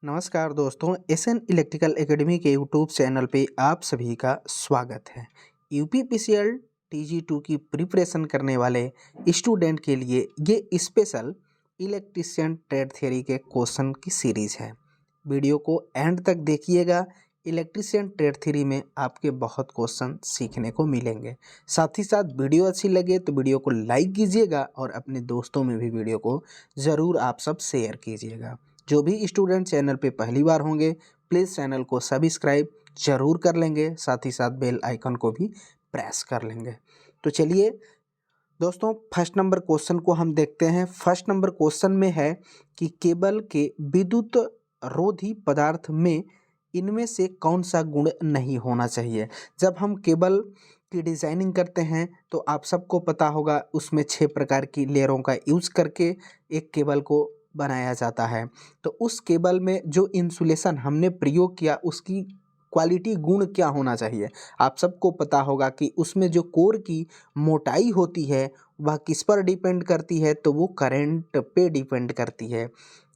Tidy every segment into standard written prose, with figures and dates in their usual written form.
नमस्कार दोस्तों, SN electrical academy के यूट्यूब चैनल पे आप सभी का स्वागत है। यूपीपीसीएल टीजी2 की प्रिपरेशन करने वाले स्टूडेंट के लिए ये स्पेशल इलेक्ट्रिशियन ट्रेड थ्योरी के क्वेश्चन की सीरीज है। वीडियो को एंड तक देखिएगा। इलेक्ट्रिशियन ट्रेड थ्योरी में आपके बहुत क्वेश्चन सीखने को मिलेंगे। साथ ही साथ वीडियो अच्छी लगे तो वीडियो को लाइक कीजिएगा और अपने दोस्तों में भी वीडियो को ज़रूर आप सब शेयर कीजिएगा। जो भी स्टूडेंट चैनल पे पहली बार होंगे प्लीज़ चैनल को सब्सक्राइब जरूर कर लेंगे, साथ ही साथ बेल आइकन को भी प्रेस कर लेंगे। तो चलिए दोस्तों, फर्स्ट नंबर क्वेश्चन को हम देखते हैं। फर्स्ट नंबर क्वेश्चन में है कि केबल के विद्युत रोधी पदार्थ में इनमें से कौन सा गुण नहीं होना चाहिए। जब हम केबल की डिज़ाइनिंग करते हैं तो आप सबको पता होगा उसमें 6 प्रकार की लेयरों का यूज़ करके एक केबल को बनाया जाता है। तो उस केबल में जो इंसुलेशन हमने प्रयोग किया उसकी क्वालिटी गुण क्या होना चाहिए। आप सबको पता होगा कि उसमें जो कोर की मोटाई होती है वह किस पर डिपेंड करती है, तो वो करंट पे डिपेंड करती है।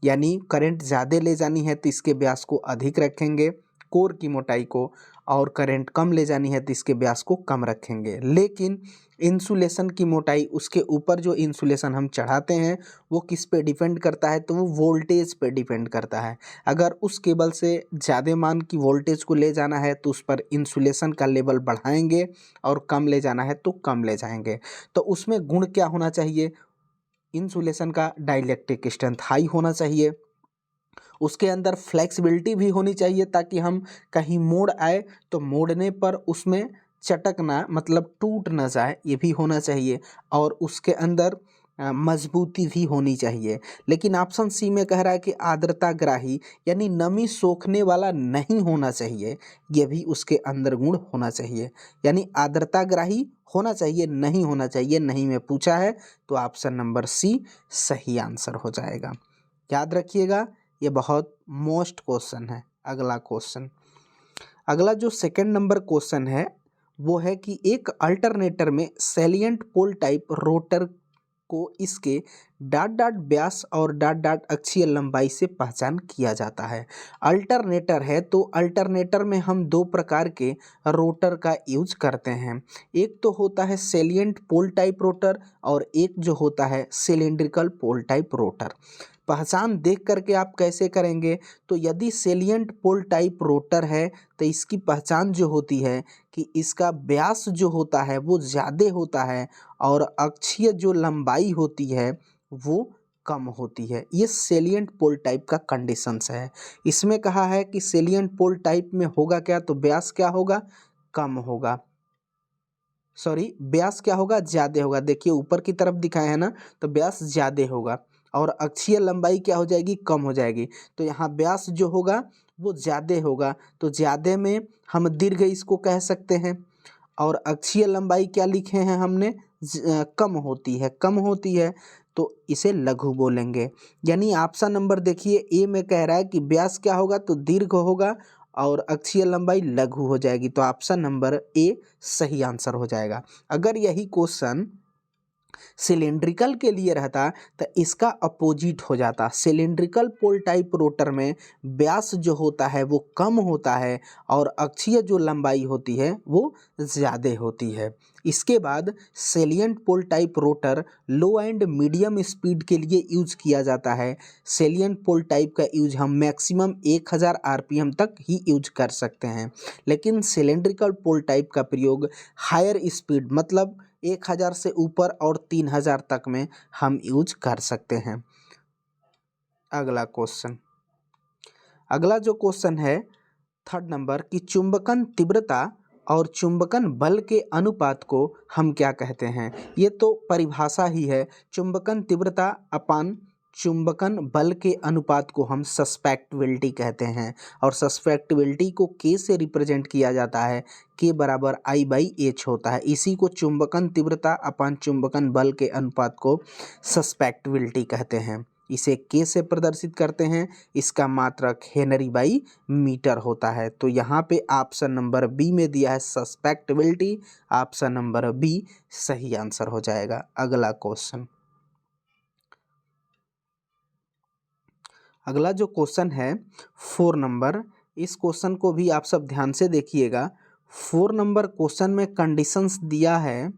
यानी करंट ज़्यादा ले जानी है तो इसके व्यास को अधिक रखेंगे कोर की मोटाई को, और करंट कम ले जानी है तो इसके व्यास को कम रखेंगे। लेकिन इंसुलेशन की मोटाई, उसके ऊपर जो इंसुलेशन हम चढ़ाते हैं वो किस पे डिपेंड करता है, तो वो वोल्टेज पे डिपेंड करता है। अगर उस केबल से ज़्यादा मान की वोल्टेज को ले जाना है तो उस पर इंसुलेशन का लेवल बढ़ाएंगे, और कम ले जाना है तो कम ले जाएंगे। तो उसमें गुण क्या होना चाहिए, इंसुलेशन का डाइलेक्ट्रिक स्ट्रेंथ हाई होना चाहिए, उसके अंदर फ्लेक्सिबिलिटी भी होनी चाहिए ताकि हम कहीं मोड़ आए तो मोड़ने पर उसमें चटक ना, मतलब टूट ना जाए, ये भी होना चाहिए। और उसके अंदर मजबूती भी होनी चाहिए। लेकिन ऑप्शन सी में कह रहा है कि आर्द्रताग्राही यानी नमी सोखने वाला नहीं होना चाहिए, ये भी उसके अंदर गुण होना चाहिए। यानी आर्द्रताग्राही होना चाहिए, नहीं होना चाहिए, नहीं में पूछा है तो ऑप्शन नंबर सी सही आंसर हो जाएगा। याद रखिएगा, ये बहुत मोस्ट क्वेश्चन है। अगला क्वेश्चन, अगला जो सेकंड नंबर क्वेश्चन है वो है कि एक अल्टरनेटर में सैलिएंट पोल टाइप रोटर को इसके डॉट डॉट व्यास और डॉट डॉट अक्षीय लंबाई से पहचान किया जाता है। अल्टरनेटर है तो अल्टरनेटर में हम दो प्रकार के रोटर का यूज करते हैं। एक तो होता है सैलिएंट पोल टाइप रोटर और एक जो होता है सिलिंड्रिकल पोल टाइप रोटर। पहचान देख करके आप कैसे करेंगे, तो यदि सैलिएंट पोल टाइप रोटर है तो इसकी पहचान जो होती है कि इसका व्यास जो होता है वो ज़्यादा होता है और अक्षीय जो लंबाई होती है वो कम होती है। ये सैलिएंट पोल टाइप का कंडीशंस है। इसमें कहा है कि सैलिएंट पोल टाइप में होगा क्या, तो व्यास क्या होगा, कम होगा, सॉरी व्यास क्या होगा, ज़्यादा होगा। देखिए ऊपर की तरफ दिखाया है ना, तो व्यास ज़्यादा होगा और अक्षीय लंबाई क्या हो जाएगी, कम हो जाएगी। तो यहाँ व्यास जो होगा वो ज़्यादा होगा, तो ज़्यादा में हम दीर्घ इसको कह सकते हैं। और अक्षीय लंबाई क्या लिखे हैं हमने, कम होती है, कम होती है तो इसे लघु बोलेंगे। यानी ऑप्शन नंबर देखिए ए में कह रहा है कि व्यास क्या होगा, तो दीर्घ होगा और अक्षीय लंबाई लघु हो जाएगी। तो ऑप्शन नंबर ए सही आंसर हो जाएगा। अगर यही क्वेश्चन सिलिंड्रिकल के लिए रहता तो इसका अपोजिट हो जाता। सिलिंड्रिकल पोल टाइप रोटर में व्यास जो होता है वो कम होता है और अक्षीय जो लंबाई होती है वो ज़्यादा होती है। इसके बाद salient pole type rotor low and medium speed के लिए यूज़ किया जाता है। सैलिएंट पोल टाइप का यूज हम मैक्सिमम 1000 आरपीएम तक ही यूज कर सकते हैं, लेकिन सिलिंड्रिकल पोल टाइप का प्रयोग हायर स्पीड मतलब 1000 से ऊपर और 3000 तक में हम यूज कर सकते हैं। अगला क्वेश्चन, अगला जो क्वेश्चन है थर्ड नंबर कि चुंबकन तीव्रता और चुंबकन बल के अनुपात को हम क्या कहते हैं। ये तो परिभाषा ही है। चुंबकन तीव्रता अपान चुंबकन बल के अनुपात को हम सस्पेक्टिबिलिटी कहते हैं, और सस्पेक्टिबिलिटी को के से रिप्रेजेंट किया जाता है, के बराबर आई बाई एच होता है। इसी को चुंबकन तीव्रता अपान चुंबकन बल के अनुपात को सस्पेक्टिबिलिटी कहते हैं। इसे के से प्रदर्शित करते हैं, इसका मात्रक हेनरी बाई मीटर होता है। तो यहाँ पे ऑप्शन नंबर बी में दिया है सस्पेक्टिबिलिटी, ऑप्शन नंबर बी सही आंसर हो जाएगा। अगला क्वेश्चन, अगला जो क्वेश्चन है 4 नंबर, इस क्वेश्चन को भी आप सब ध्यान से देखिएगा। 4 नंबर क्वेश्चन में कंडीशंस दिया है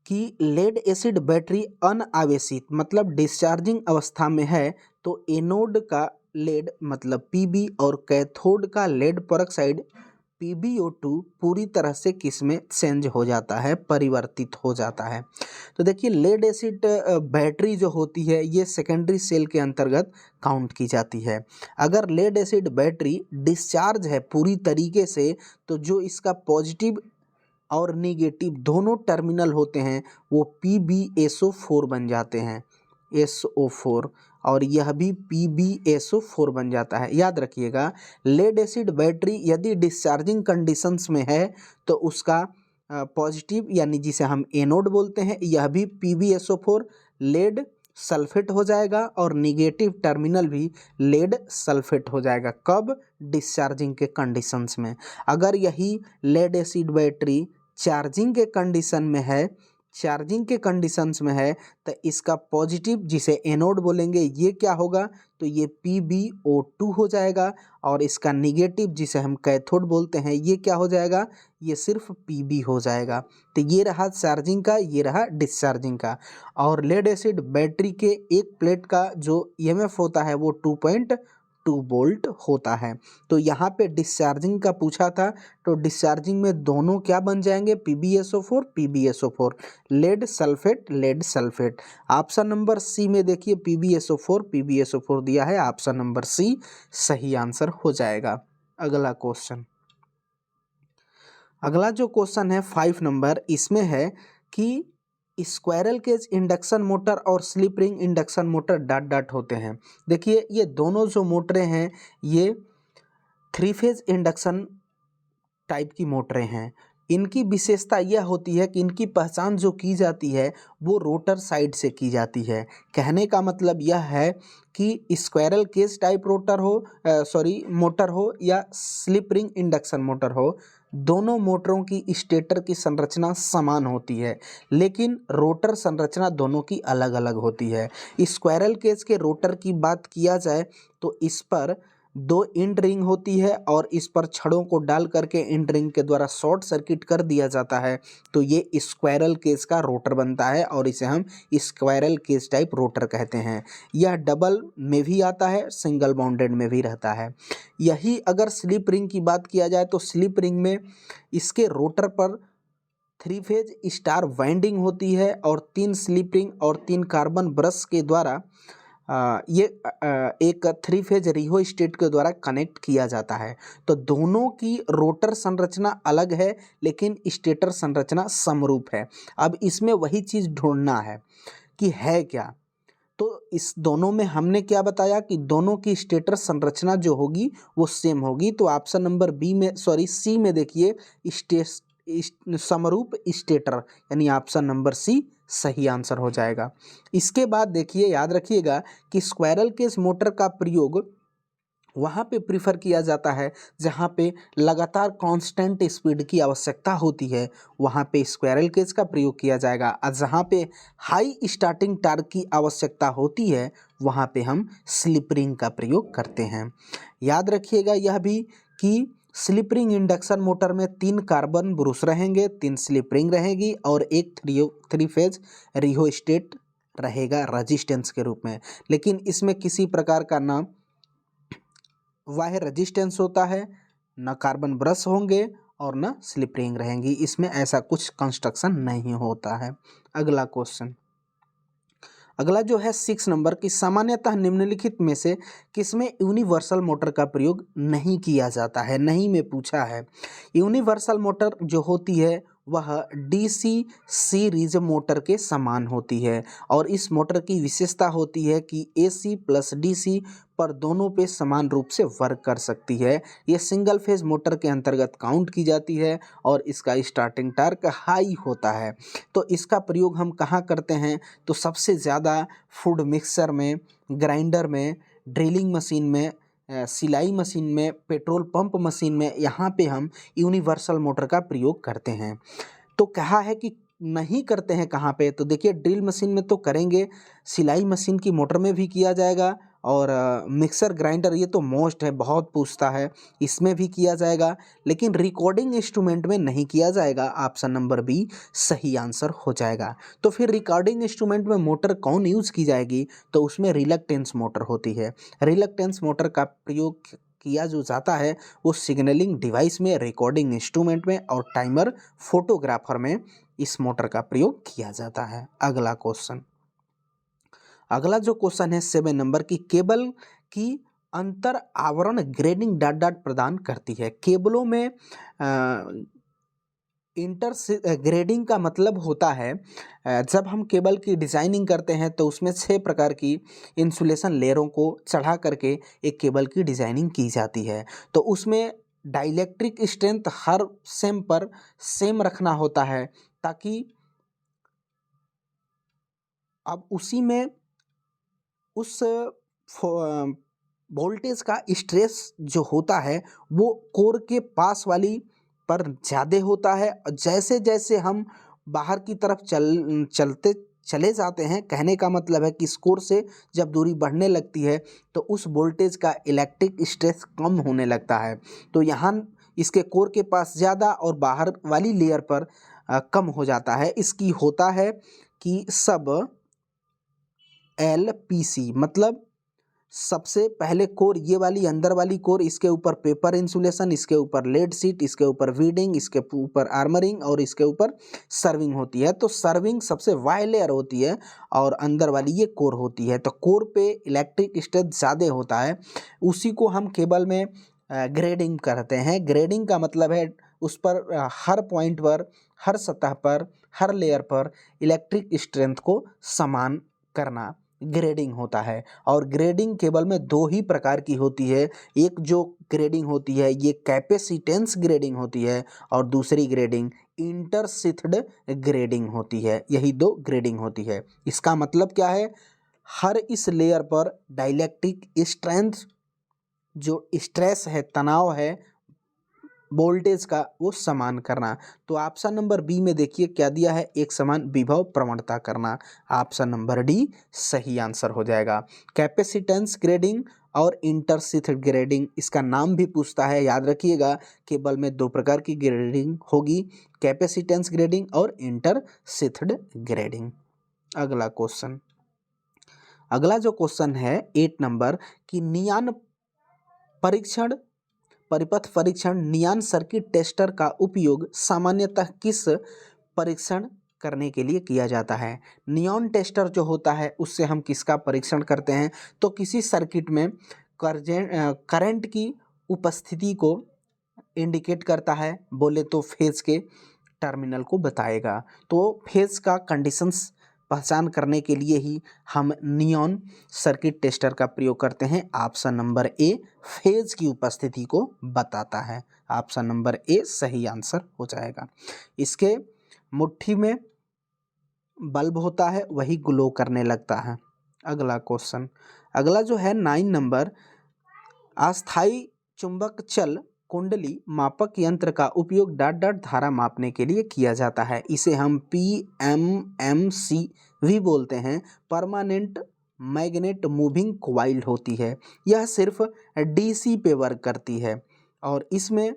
कि लेड एसिड बैटरी अनावेशित मतलब डिस्चार्जिंग अवस्था में है तो एनोड का लेड मतलब पीबी और कैथोड का लेड पेरोक्साइड PbO2 पूरी तरह से किस में चेंज हो जाता है, परिवर्तित हो जाता है। तो देखिए लेड एसिड बैटरी जो होती है ये सेकेंडरी सेल के अंतर्गत काउंट की जाती है। अगर लेड एसिड बैटरी डिस्चार्ज है पूरी तरीके से तो जो इसका पॉजिटिव और निगेटिव दोनों टर्मिनल होते हैं वो PbSO4 बन जाते हैं, SO4, और यह भी PbSO4 बन जाता है। याद रखिएगा लेड एसिड बैटरी यदि डिस्चार्जिंग कंडीशंस में है तो उसका पॉजिटिव यानी जिसे हम एनोड बोलते हैं यह भी PbSO4 लेड सल्फेट हो जाएगा और निगेटिव टर्मिनल भी लेड सल्फेट हो जाएगा। कब? डिस्चार्जिंग के कंडीशंस में। अगर यही लेड एसिड बैटरी चार्जिंग के कंडीशन में है, चार्जिंग के कंडीशंस में है तो इसका पॉजिटिव जिसे एनोड बोलेंगे ये क्या होगा, तो ये PbO2 हो जाएगा और इसका निगेटिव जिसे हम कैथोड बोलते हैं ये क्या हो जाएगा, ये सिर्फ Pb हो जाएगा। तो ये रहा चार्जिंग का, ये रहा डिस्चार्जिंग का। और लेड एसिड बैटरी के एक प्लेट का जो EMF होता है वो 2.2 वोल्ट होता है। तो यहाँ पे डिस्चार्जिंग का पूछा था तो डिस्चार्जिंग में दोनों क्या बन जाएंगे, PbSO4 PbSO4, lead sulphate. Option number C में देखिए PbSO4 दिया है, ऑप्शन नंबर सी सही आंसर हो जाएगा। अगला क्वेश्चन, अगला जो क्वेश्चन है 5 नंबर, इसमें है कि स्क्वायरल केज इंडक्शन मोटर और slip ring induction motor dot dot होते हैं। देखिए ये दोनों जो मोटरें हैं ये 3 फेज इंडक्शन टाइप की मोटरें हैं। इनकी विशेषता यह होती है कि इनकी पहचान जो की जाती है वो रोटर साइड से की जाती है। कहने का मतलब यह है कि स्क्वायरल केज टाइप मोटर हो या स्लिप रिंग इंडक्शन मोटर हो, दोनों मोटरों की स्टेटर की संरचना समान होती है लेकिन रोटर संरचना दोनों की अलग अलग होती है। स्क्वायरल केज के रोटर की बात किया जाए तो इस पर 2 इंड रिंग होती है और इस पर छड़ों को डाल करके इंड रिंग के द्वारा शॉर्ट सर्किट कर दिया जाता है तो ये स्क्वायरल केज का रोटर बनता है और इसे हम स्क्वायरल केज टाइप रोटर कहते हैं। यह डबल में भी आता है, सिंगल बाउंडेड में भी रहता है। यही अगर स्लिप रिंग की बात किया जाए तो स्लिप रिंग में इसके रोटर पर 3 फेज स्टार वाइंडिंग होती है और 3 स्लिप रिंग और 3 कार्बन ब्रश के द्वारा ये एक 3 फेज रिहो स्टेट के द्वारा कनेक्ट किया जाता है। तो दोनों की रोटर संरचना अलग है लेकिन स्टेटर संरचना समरूप है। अब इसमें वही चीज़ ढूंढना है कि है क्या। तो इस दोनों में हमने क्या बताया कि दोनों की स्टेटर संरचना जो होगी वो सेम होगी। तो ऑप्शन नंबर सी में देखिए समरूप स्टेटर यानी ऑप्शन नंबर सी सही आंसर हो जाएगा। इसके बाद देखिए याद रखिएगा कि स्क्वायरल केज मोटर का प्रयोग वहाँ पे प्रीफर किया जाता है जहाँ पे लगातार कांस्टेंट स्पीड की आवश्यकता होती है, वहाँ पे स्क्वायरल केज का प्रयोग किया जाएगा। और जहाँ पे हाई स्टार्टिंग टार्क की आवश्यकता होती है वहाँ पे हम स्लिप रिंग का प्रयोग करते हैं। याद रखिएगा यह भी कि स्लिप रिंग इंडक्शन मोटर में 3 कार्बन ब्रश रहेंगे, 3 स्लिप रिंग रहेगी और एक 3 फेज रिहो स्टेट रहेगा रजिस्टेंस के रूप में। लेकिन इसमें किसी प्रकार का ना वायर रेजिस्टेंस होता है, न कार्बन ब्रश होंगे और न स्लिप रिंग रहेंगी। इसमें ऐसा कुछ कंस्ट्रक्शन नहीं होता है। अगला क्वेश्चन, अगला जो है 6 नंबर की सामान्यतः निम्नलिखित में से किसमें यूनिवर्सल मोटर का प्रयोग नहीं किया जाता है, नहीं में पूछा है। यूनिवर्सल मोटर जो होती है वह DC सीरीज मोटर के समान होती है और इस मोटर की विशेषता होती है कि AC प्लस DC पर दोनों पे समान रूप से वर्क कर सकती है। ये सिंगल फेज मोटर के अंतर्गत काउंट की जाती है और इसका स्टार्टिंग टार्क हाई होता है। तो इसका प्रयोग हम कहाँ करते हैं, तो सबसे ज़्यादा फूड मिक्सर में, ग्राइंडर में, ड्रिलिंग मशीन में, सिलाई मशीन में, पेट्रोल पंप मशीन में, यहाँ पे हम यूनिवर्सल मोटर का प्रयोग करते हैं। तो कहा है कि नहीं करते हैं कहाँ पे, तो देखिए ड्रिल मशीन में तो करेंगे, सिलाई मशीन की मोटर में भी किया जाएगा और मिक्सर ग्राइंडर ये तो मोस्ट है, बहुत पूछता है, इसमें भी किया जाएगा, लेकिन रिकॉर्डिंग इंस्ट्रूमेंट में नहीं किया जाएगा। ऑप्शन नंबर बी सही आंसर हो जाएगा। तो फिर रिकॉर्डिंग इंस्ट्रूमेंट में मोटर कौन यूज़ की जाएगी, तो उसमें रिलक्टेंस मोटर होती है। रिलक्टेंस मोटर का प्रयोग किया जो जाता है वो सिग्नलिंग डिवाइस में, रिकॉर्डिंग इंस्ट्रूमेंट में और टाइमर फोटोग्राफर में इस मोटर का प्रयोग किया जाता है। अगला क्वेश्चन, अगला जो क्वेश्चन है 7 नंबर की, केबल की अंतर आवरण ग्रेडिंग डॉट डॉट प्रदान करती है। केबलों में इंटर ग्रेडिंग का मतलब होता है जब हम केबल की डिज़ाइनिंग करते हैं तो उसमें 6 प्रकार की इंसुलेशन लेयरों को चढ़ा करके एक केबल की डिज़ाइनिंग की जाती है। तो उसमें डाइलेक्ट्रिक स्ट्रेंथ हर सेम पर सेम रखना होता है, ताकि अब उसी में उस वोल्टेज का स्ट्रेस जो होता है वो कोर के पास वाली पर ज़्यादा होता है। और जैसे जैसे हम बाहर की तरफ चलते चले जाते हैं, कहने का मतलब है कि इस कोर से जब दूरी बढ़ने लगती है तो उस वोल्टेज का इलेक्ट्रिक स्ट्रेस कम होने लगता है। तो यहाँ इसके कोर के पास ज़्यादा और बाहर वाली लेयर पर कम हो जाता है। इसकी होता है कि सब LPC मतलब सबसे पहले कोर, ये वाली अंदर वाली कोर, इसके ऊपर पेपर इंसुलेशन, इसके ऊपर लेड शीट, इसके ऊपर वीडिंग, इसके ऊपर आर्मरिंग और इसके ऊपर सर्विंग होती है। तो सर्विंग सबसे वाई लेयर होती है और अंदर वाली ये कोर होती है। तो कोर पे इलेक्ट्रिक स्ट्रेंथ ज़्यादा होता है, उसी को हम केबल में ग्रेडिंग करते हैं। ग्रेडिंग का मतलब है उस पर हर पॉइंट पर, हर सतह पर, हर लेयर पर इलेक्ट्रिक स्ट्रेंथ को समान करना ग्रेडिंग होता है। और ग्रेडिंग केबल में 2 ही प्रकार की होती है। एक जो ग्रेडिंग होती है ये कैपेसिटेंस ग्रेडिंग होती है और दूसरी ग्रेडिंग इंटरसिथ्ड ग्रेडिंग होती है। यही 2 ग्रेडिंग होती है। इसका मतलब क्या है, हर इस लेयर पर डाइलेक्ट्रिक स्ट्रेंथ, जो स्ट्रेस है, तनाव है वोल्टेज का, वो समान करना। तो ऑप्शन नंबर बी में देखिए क्या दिया है, एक समान विभव प्रवणता करना। ऑप्शन नंबर डी सही आंसर हो जाएगा। कैपेसिटेंस ग्रेडिंग और इंटरसिथ ग्रेडिंग, इसका नाम भी पूछता है, याद रखिएगा। केबल में 2 प्रकार की ग्रेडिंग होगी, कैपेसिटेंस ग्रेडिंग और इंटरसिथड ग्रेडिंग। अगला क्वेश्चन, अगला जो क्वेश्चन है 8 नंबर की, नियान परीक्षण, परिपथ परीक्षण, नियान सर्किट टेस्टर का उपयोग सामान्यतः किस परीक्षण करने के लिए किया जाता है। नियॉन टेस्टर जो होता है उससे हम किसका परीक्षण करते हैं, तो किसी सर्किट में करंट की उपस्थिति को इंडिकेट करता है, बोले तो फेज के टर्मिनल को बताएगा। तो फेज का कंडीशंस पहचान करने के लिए ही हम नियॉन सर्किट टेस्टर का प्रयोग करते हैं। ऑप्शन नंबर ए फेज की उपस्थिति को बताता है। ऑप्शन नंबर ए सही आंसर हो जाएगा। इसके मुट्ठी में बल्ब होता है, वही ग्लो करने लगता है। अगला क्वेश्चन, अगला जो है 9 नंबर, अस्थाई चुंबक चल कुंडली मापक यंत्र का उपयोग डॉट डॉट धारा मापने के लिए किया जाता है। इसे हम PMMC भी बोलते हैं। परमानेंट मैग्नेट मूविंग कॉइल होती है। यह सिर्फ DC पे वर्क करती है और इसमें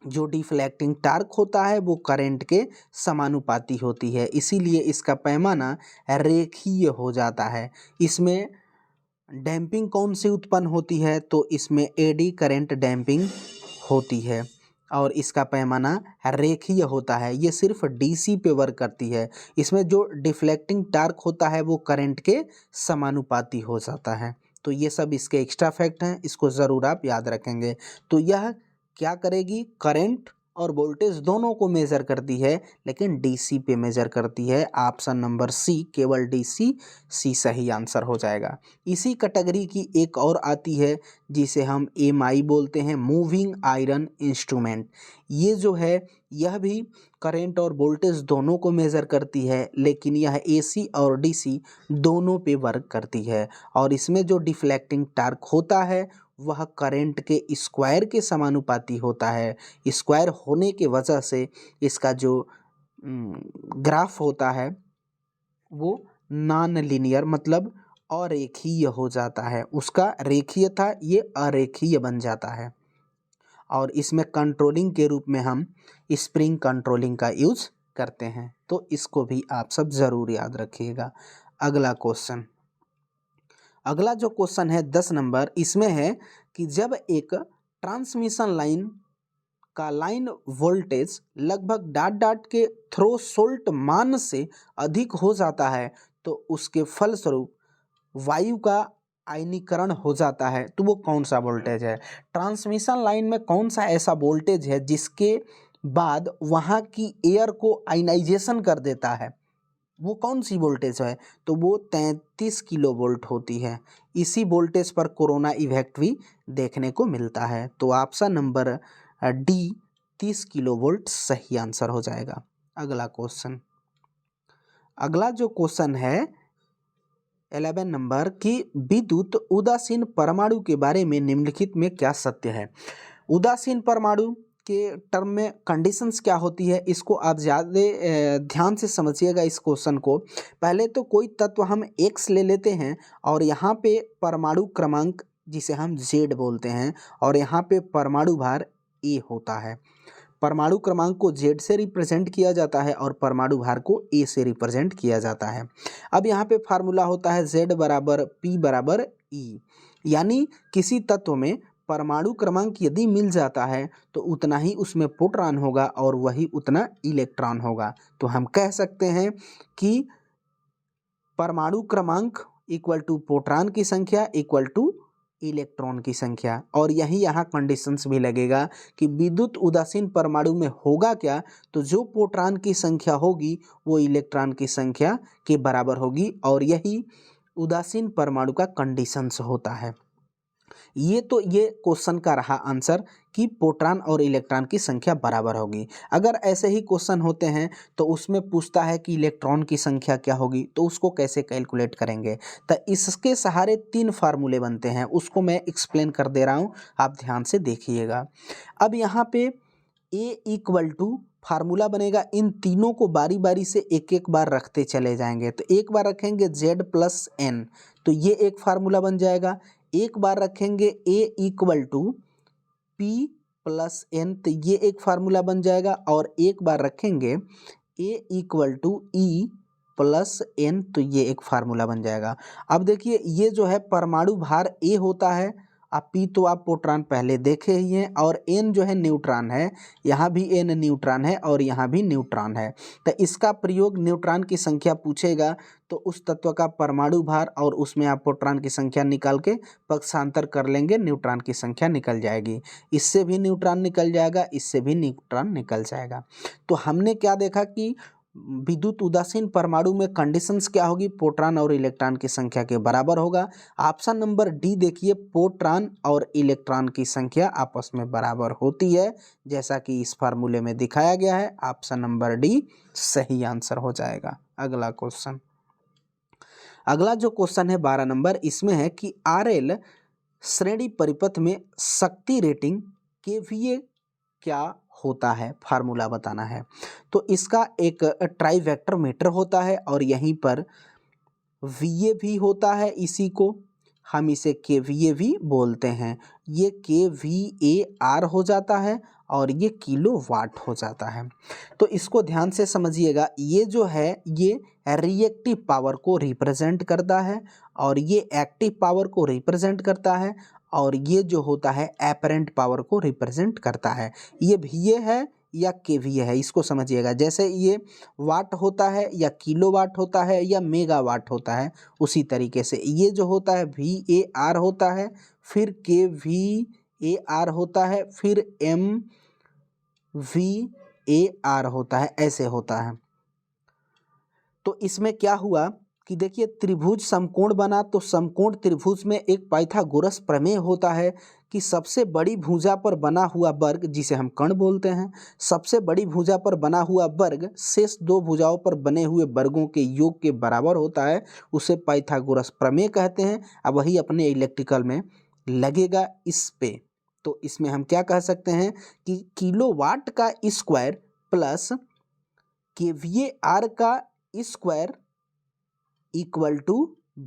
जो डिफ्लेक्टिंग टार्क होता है वो करंट के समानुपाती होती है, इसीलिए इसका पैमाना रेखीय हो जाता है। इसमें डैम्पिंग कौन सी उत्पन्न होती है, तो इसमें एडी करंट डैम्पिंग होती है और इसका पैमाना रेखीय होता है। ये सिर्फ DC पे वर्क करती है। इसमें जो डिफ्लेक्टिंग टार्क होता है वो करंट के समानुपाती हो जाता है। तो ये सब इसके एक्स्ट्रा फैक्ट हैं, इसको ज़रूर आप याद रखेंगे। तो यह क्या करेगी, करंट और वोल्टेज दोनों को मेज़र करती है, लेकिन DC पे मेज़र करती है। ऑप्शन नंबर सी केवल DC, सी सही आंसर हो जाएगा। इसी कैटेगरी की एक और आती है जिसे हम MI बोलते हैं, मूविंग आयरन इंस्ट्रूमेंट। ये जो है यह भी करंट और वोल्टेज दोनों को मेज़र करती है, लेकिन यह AC और DC दोनों पे वर्क करती है और इसमें जो डिफ्लेक्टिंग टार्क होता है वह करंट के स्क्वायर के समानुपाती होता है। स्क्वायर होने के वजह से इसका जो ग्राफ होता है वो नॉन लीनियर, मतलब अरेखीय हो जाता है, उसका रेखीय था ये अरेखीय बन जाता है। और इसमें कंट्रोलिंग के रूप में हम स्प्रिंग कंट्रोलिंग का यूज करते हैं, तो इसको भी आप सब ज़रूर याद रखिएगा। अगला क्वेश्चन, अगला जो क्वेश्चन है 10 नंबर, इसमें है कि जब एक ट्रांसमिशन लाइन का लाइन वोल्टेज लगभग डॉट डॉट के थ्रेशोल्ड मान से अधिक हो जाता है तो उसके फलस्वरूप वायु का आयनीकरण हो जाता है, तो वो कौन सा वोल्टेज है? ट्रांसमिशन लाइन में कौन सा ऐसा वोल्टेज है जिसके बाद वहाँ की एयर को आयनाइजेशन कर देता है, वो कौन सी वोल्टेज है? तो वो 33 किलो वोल्ट होती है। इसी वोल्टेज पर कोरोना इफेक्ट भी देखने को मिलता है। तो option number D 30 kilo volt सही आंसर हो जाएगा। अगला क्वेश्चन, अगला जो क्वेश्चन है 11 नंबर की विद्युत उदासीन परमाणु के बारे में निम्नलिखित में क्या सत्य है? उदासीन परमाणु के टर्म में कंडीशंस क्या होती है, इसको आप ज़्यादा ध्यान से समझिएगा इस क्वेश्चन को। पहले तो कोई तत्व हम x ले लेते हैं और यहाँ पे परमाणु क्रमांक जिसे हम Z बोलते हैं और यहाँ पे परमाणु भार A होता है। परमाणु क्रमांक को Z से रिप्रेजेंट किया जाता है और परमाणु भार को A से रिप्रेजेंट किया जाता है। अब यहाँ पे फार्मूला होता है Z बराबर P बराबर E, यानी किसी तत्व में परमाणु क्रमांक यदि मिल जाता है तो उतना ही उसमें प्रोटॉन होगा और वही उतना इलेक्ट्रॉन होगा। तो हम कह सकते हैं कि परमाणु क्रमांक इक्वल टू प्रोटॉन की संख्या इक्वल टू इलेक्ट्रॉन की संख्या। और यही यहाँ कंडीशंस भी लगेगा कि विद्युत उदासीन परमाणु में होगा क्या, तो जो प्रोटॉन की संख्या होगी वो इलेक्ट्रॉन की संख्या के बराबर होगी और यही उदासीन परमाणु का कंडीशंस होता है। ये क्वेश्चन का रहा आंसर कि प्रोटॉन और इलेक्ट्रॉन की संख्या बराबर होगी। अगर ऐसे ही क्वेश्चन होते हैं तो उसमें पूछता है कि इलेक्ट्रॉन की संख्या क्या होगी, तो उसको कैसे कैलकुलेट करेंगे? तो इसके सहारे 3 फार्मूले बनते हैं, उसको मैं एक्सप्लेन कर दे रहा हूँ, आप ध्यान से देखिएगा। अब यहाँ पे A इक्वल टू फार्मूला बनेगा, इन तीनों को बारी बारी से एक एक बार रखते चले जाएंगे। तो एक बार रखेंगे Z प्लस N, तो ये एक फार्मूला बन जाएगा। एक बार रखेंगे A equal to P plus N, तो ये एक फार्मूला बन जाएगा। और एक बार रखेंगे A equal to E plus N, तो ये एक फार्मूला बन जाएगा। अब देखिए ये जो है परमाणु भार A होता है, अब P तो आप प्रोटॉन पहले देखे ही हैं, और N जो है न्यूट्रॉन है, यहाँ भी N न्यूट्रॉन है और यहाँ भी न्यूट्रॉन है। तो इसका प्रयोग न्यूट्रॉन की संख्या पूछेगा तो उस तत्व का परमाणु भार और उसमें आप प्रोटॉन की संख्या निकाल के पक्षांतर कर लेंगे, न्यूट्रॉन की संख्या निकल जाएगी। इससे भी न्यूट्रॉन निकल जाएगा, इससे भी न्यूट्रॉन निकल जाएगा। तो हमने क्या देखा कि विद्युत उदासीन परमाणु में कंडीशंस क्या होगी, प्रोटॉन और इलेक्ट्रॉन की संख्या के बराबर होगा। ऑप्शन नंबर डी देखिए, प्रोटॉन और इलेक्ट्रॉन की संख्या आपस में बराबर होती है, जैसा कि इस फार्मूले में दिखाया गया है। ऑप्शन नंबर डी सही आंसर हो जाएगा। अगला क्वेश्चन, अगला जो क्वेश्चन है 12 नंबर, इसमें है कि RL श्रेणी परिपथ में शक्ति रेटिंग KVA क्या होता है, फार्मूला बताना है। तो इसका एक ट्राई वेक्टर मीटर होता है और यहीं पर VA भी होता है, इसी को हम इसे KVA भी बोलते हैं। ये kVAR हो जाता है और ये किलो वाट हो जाता है। तो इसको ध्यान से समझिएगा, ये जो है ये रिएक्टिव पावर को रिप्रेजेंट करता है और ये एक्टिव पावर को रिप्रेजेंट करता है और ये जो होता है एपरेंट पावर को रिप्रेजेंट करता है। ये VA है या KVA है, इसको समझिएगा। जैसे ये वाट होता है या किलो वाट होता है या मेगा वाट होता है, उसी तरीके से ये जो होता है VAR होता है, फिर KVAR होता है, फिर MVAR होता है, ऐसे होता है। तो इसमें क्या हुआ कि देखिए त्रिभुज समकोण बना, तो समकोण त्रिभुज में एक पाइथागोरस प्रमेय होता है कि सबसे बड़ी भुजा पर बना हुआ वर्ग, जिसे हम कर्ण बोलते हैं, सबसे बड़ी भुजा पर बना हुआ वर्ग शेष दो भुजाओं पर बने हुए वर्गों के योग के बराबर होता है, उसे पाइथागोरस प्रमेय कहते हैं। अब वही अपने इलेक्ट्रिकल में लगेगा इस पे। तो इसमें हम क्या कह सकते हैं कि किलोवाट का स्क्वायर प्लस KVAR का स्क्वायर इक्वल टू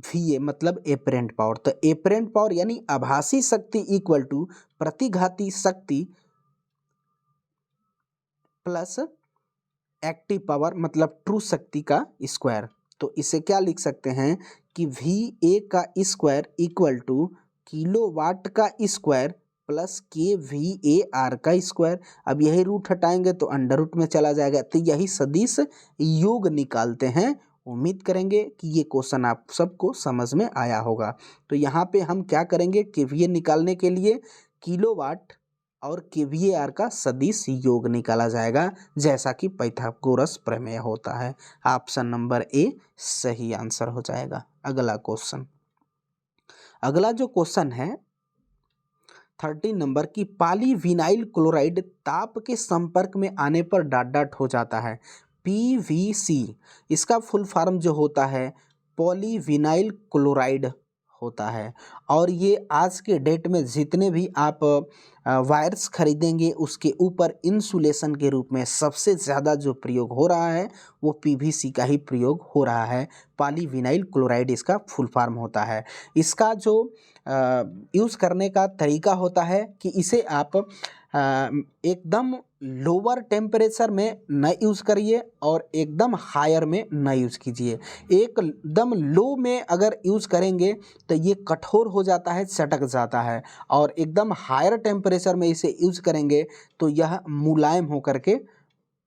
VA मतलब एपरेंट पावर। तो एपरेंट पावर यानी आभासी शक्ति इक्वल टू प्रतिघाती शक्ति प्लस एक्टिव पावर मतलब ट्रू शक्ति का स्क्वायर। तो इसे क्या लिख सकते हैं कि VA का स्क्वायर इक्वल टू किलोवाट का स्क्वायर प्लस kVAR का स्क्वायर। अब यही रूट हटाएंगे तो अंडर रूट में चला जाएगा। तो यही सदिश योग निकालते हैं। उम्मीद करेंगे कि ये क्वेश्चन आप सबको समझ में आया होगा। तो यहाँ पे हम क्या करेंगे, kVA निकालने के लिए किलोवाट और kVAR का सदिश योग निकाला जाएगा, जैसा कि पाइथागोरस प्रमेय होता है। ऑप्शन नंबर ए सही आंसर हो जाएगा। अगला क्वेश्चन, अगला जो क्वेश्चन है 13 नंबर की पॉलीविनाइल क्लोराइड ताप के संपर्क में आने पर डॉट डॉट हो जाता है। PVC इसका फुल फॉर्म जो होता है पॉलीविनाइल क्लोराइड होता है। और ये आज के डेट में जितने भी आप वायर्स खरीदेंगे उसके ऊपर इंसुलेशन के रूप में सबसे ज़्यादा जो प्रयोग हो रहा है वो PVC का ही प्रयोग हो रहा है। पॉलीविनाइल क्लोराइड इसका फुल फॉर्म होता है। इसका जो यूज़ करने का तरीका होता है कि इसे आप एकदम लोअर टेम्परेचर में न यूज़ करिए और एकदम हायर में न यूज़ कीजिए। एकदम लो में अगर यूज़ करेंगे तो ये कठोर हो जाता है, चटक जाता है। और एकदम हायर टेम्परेचर में इसे यूज़ करेंगे तो यह मुलायम होकर के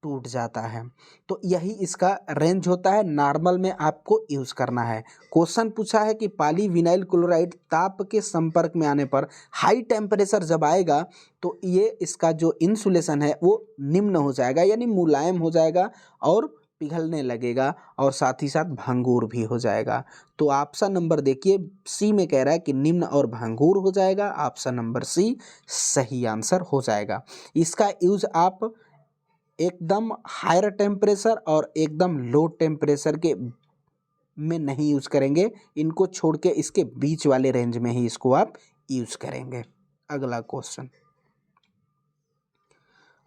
टूट जाता है। तो यही इसका रेंज होता है। नॉर्मल में आपको यूज़ करना है। क्वेश्चन पूछा है कि पॉलीविनाइल क्लोराइड ताप के संपर्क में आने पर हाई टेम्परेचर जब आएगा तो ये इसका जो इंसुलेशन है वो निम्न हो जाएगा, यानी मुलायम हो जाएगा और पिघलने लगेगा और साथ ही साथ भंगूर भी हो जाएगा। तो ऑप्शन नंबर देखिए सी में कह रहा है कि निम्न और भंगूर हो जाएगा। ऑप्शन नंबर सी सही आंसर हो जाएगा। इसका यूज़ आप एकदम हायर टेम्परेचर और एकदम लो टेम्परेचर के में नहीं यूज़ करेंगे। इनको छोड़ के इसके बीच वाले रेंज में ही इसको आप यूज़ करेंगे। अगला क्वेश्चन,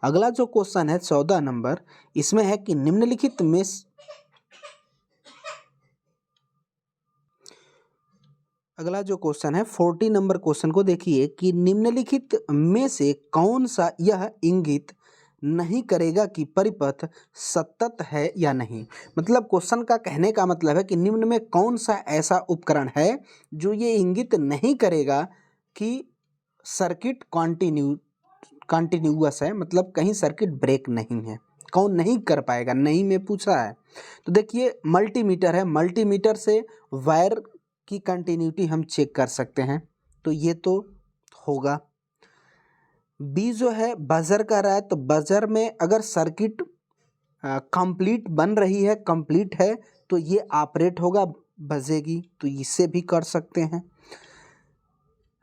अगला जो क्वेश्चन है 14 नंबर, इसमें है कि निम्नलिखित में अगला जो क्वेश्चन है 40 नंबर क्वेश्चन को देखिए कि निम्नलिखित में से कौन सा यह इंगित नहीं करेगा कि परिपथ सतत है या नहीं। मतलब क्वेश्चन का कहने का मतलब है कि निम्न में कौन सा ऐसा उपकरण है जो ये इंगित नहीं करेगा कि सर्किट कॉन्टिन्यूअस है, मतलब कहीं सर्किट ब्रेक नहीं है। कौन नहीं कर पाएगा, नहीं में पूछा है। तो देखिए मल्टीमीटर है, मल्टीमीटर से वायर की कंटिन्यूटी हम चेक कर सकते हैं, तो ये तो होगा। बी जो है बजर का रहा है, तो बजर में अगर सर्किट कंप्लीट बन रही है, कंप्लीट है, तो ये ऑपरेट होगा, बजेगी, तो इससे भी कर सकते हैं।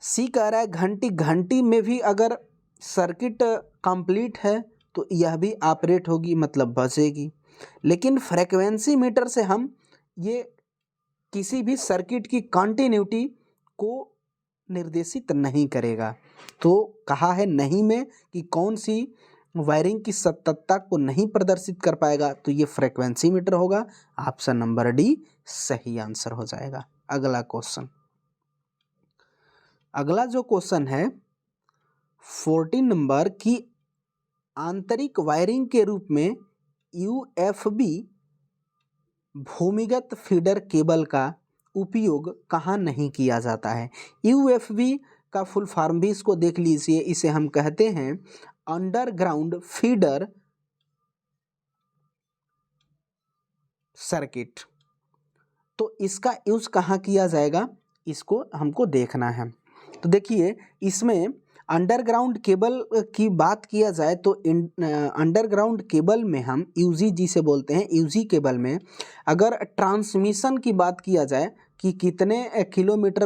सी कह रहा है घंटी, घंटी में भी अगर सर्किट कंप्लीट है तो यह भी ऑपरेट होगी, मतलब बजेगी। लेकिन फ्रेक्वेंसी मीटर से हम ये किसी भी सर्किट की कंटिन्यूटी को निर्देशित नहीं करेगा। तो कहा है नहीं में कि कौन सी वायरिंग की सततता को नहीं प्रदर्शित कर पाएगा, तो ये फ्रीक्वेंसी मीटर होगा। ऑप्शन नंबर डी सही आंसर हो जाएगा। अगला क्वेश्चन, अगला जो क्वेश्चन है 14 नंबर की आंतरिक वायरिंग के रूप में यूएफबी भूमिगत फीडर केबल का उपयोग कहाँ नहीं किया जाता है। यूएफबी का फुल फॉर्म भी इसको देख लीजिए, इसे हम कहते हैं अंडरग्राउंड फीडर सर्किट। तो इसका यूज कहाँ किया जाएगा, इसको हमको देखना है। तो देखिए इसमें अंडरग्राउंड केबल की बात किया जाए तो अंडरग्राउंड केबल में हम यूजी जिसे बोलते हैं, यूजी केबल में अगर ट्रांसमिशन की बात किया जाए कि कितने किलोमीटर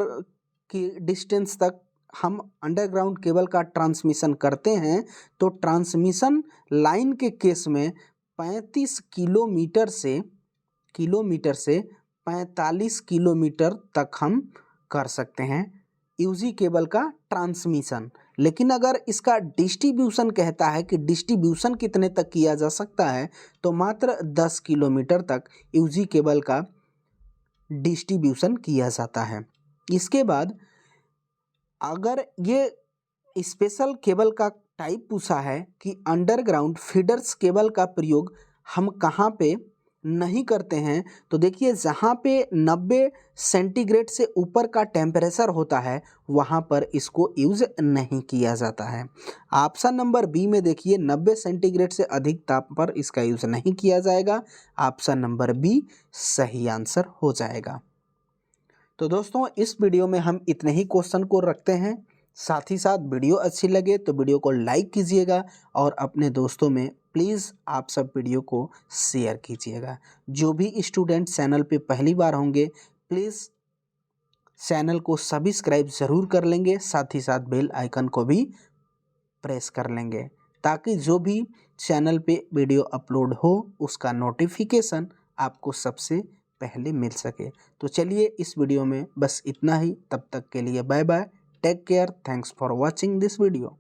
की डिस्टेंस तक हम अंडरग्राउंड केबल का ट्रांसमिशन करते हैं, तो ट्रांसमिशन लाइन के केस में 35 किलोमीटर से 45 किलोमीटर तक हम कर सकते हैं यूजी केबल का ट्रांसमिशन। लेकिन अगर इसका डिस्ट्रीब्यूशन कहता है कि डिस्ट्रीब्यूशन कितने तक किया जा सकता है, तो मात्र 10 किलोमीटर तक यूजी केबल का डिस्ट्रीब्यूशन किया जाता है। इसके बाद अगर ये स्पेशल केबल का टाइप पूछा है कि अंडरग्राउंड फीडर्स केबल का प्रयोग हम कहाँ पे नहीं करते हैं, तो देखिए जहाँ पे 90 सेंटीग्रेड से ऊपर का टेम्परेचर होता है वहाँ पर इसको यूज़ नहीं किया जाता है। ऑप्शन नंबर बी में देखिए 90 सेंटीग्रेड से अधिक ताप पर इसका यूज़ नहीं किया जाएगा। ऑप्शन नंबर बी सही आंसर हो जाएगा। तो दोस्तों इस वीडियो में हम इतने ही क्वेश्चन को रखते हैं। साथ ही साथ वीडियो अच्छी लगे तो वीडियो को लाइक कीजिएगा और अपने दोस्तों में प्लीज़ आप सब वीडियो को शेयर कीजिएगा। जो भी स्टूडेंट चैनल पे पहली बार होंगे प्लीज़ चैनल को सब्सक्राइब ज़रूर कर लेंगे, साथ ही साथ बेल आइकन को भी प्रेस कर लेंगे ताकि जो भी चैनल पे वीडियो अपलोड हो उसका नोटिफिकेशन आपको सबसे पहले मिल सके। तो चलिए इस वीडियो में बस इतना ही, तब तक के लिए bye bye, take care, thanks for watching this video.